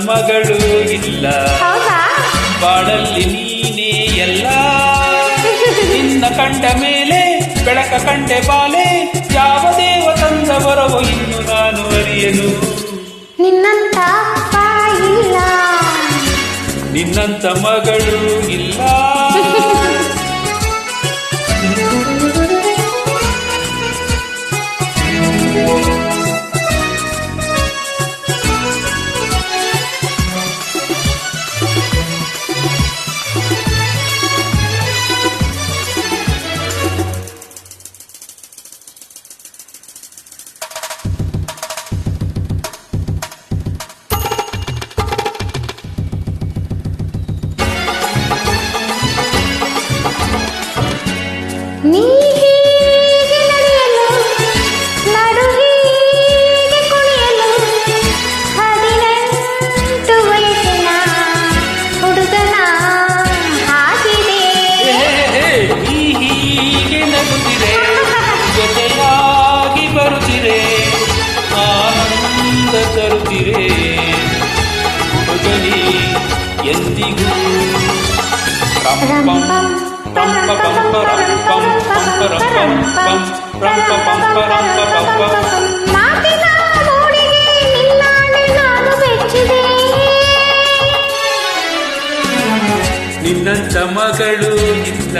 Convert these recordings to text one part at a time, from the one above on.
ಮಗಳು ಇಲ್ಲ, ಬಾಳಲ್ಲಿ ನೀನೇ ಎಲ್ಲ. ನಿನ್ನ ಕಂಡ ಮೇಲೆ ಬೆಳಕ ಕಂಡೆ ಬಾಲೆ, ಯಾವ ದೇವ ತಂದ ಬರವೋ ಇನ್ನು ನಾನು ಅರಿಯನು. ನಿನ್ನಂತ ಇಲ್ಲ, ನಿನ್ನಂತ ಮಗಳು ಇಲ್ಲ. ನೀ ಹೀಗೆ ನಡೆಯಲು, ನಡು ಹೀಗೆ ಕುಣಿಯಲು, 18 ವಯಸ್ಸಿನ ಹುಡುಗನ ಹಾಗಿದೆ. ನೀ ಹೀಗೆ ನಗುತ್ತಿರೆ, ಜೊತೆಯಾಗಿ ಬರುತ್ತಿರೆ, ಆನಂದ ತರುತ್ತಿರೆ. ಹುಡುಗನಿ ಎಂದಿಗೂ ಮಾತಿನ ಮೂಡಿಗೆ ನಿನ್ನಾಣೆ ನಾನು ಮೆಚ್ಚಿದೆ. ನಿನ್ನಂತ ಮಗಳು ಇಲ್ಲ,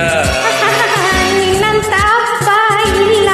ನಿನ್ನಂತ ಅಪ್ಪ ಇಲ್ಲ.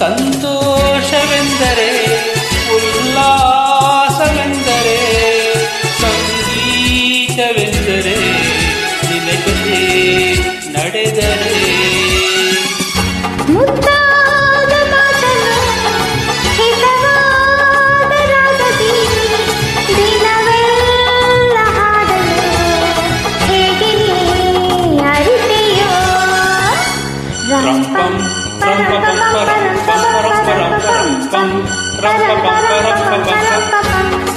ಸಂತೋಷವೆಂದರೆ, ಉಲ್ಲಾಸವೆಂದರೆ, ಸಂಗೀತವೆಂದರೆ, ನಿನ್ನ ಜೊತೆ ನಡೆದರೆ. ಮುದ್ದಾದ ಮಾತನ್ನು ಹಿತವಾದ ರಾಗದಿ ದಿನವೆಲ್ಲ ಹಾಡಲು ಹೇಗೆ ನೀ ಅರಿತೆಯೋ.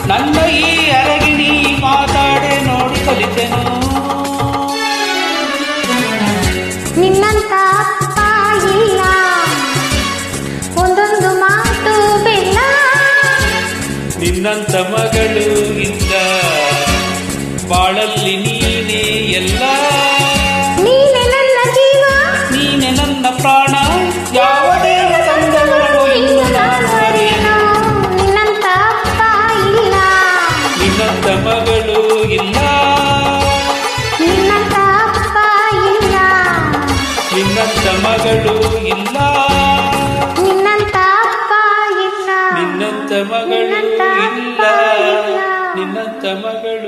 ನನ್ನ ಈ ಅರಗಿಣಿ ಮಾತಾಡೆ ನೋಡಿ ಕಲಿತೆನು. ನಿನ್ನಂತ ಅಪ್ಪ ಇಲ್ಲ, ಒಂದೊಂದು ಮಾತು ಬೆಲ್ಲ. ನಿನ್ನಂತ ಮಗಳು ಇಲ್ಲ, ಬಾಳಲ್ಲಿ ನೀನೇ ಎಲ್ಲ. ನೀನೆ ನನ್ನ ಜೀವ, ನೀನೆ ನನ್ನ ಪ್ರಾಣ, ಯಾವ ದೇವ ತಂದವರೋ ಇನ್ನು ನಾನು ಅರಿಯನು. ನಿನ್ನಂತ ಅಪ್ಪ ಇಲ್ಲ, ನಿನ್ನಂತ ಮಗಳು ಇಲ್ಲ, ನಿನ್ನಂತ ಅಪ್ಪ ಇಲ್ಲ, ನಿನ್ನಂತ ಮಗಳು ಇಲ್ಲ, ನಿನ್ನಂತ ಅಪ್ಪ ಇಲ್ಲ, ನಿನ್ನಂತ ಮಗಳು ಇಲ್ಲ, ನಿನ್ನಂತ ಮಗಳು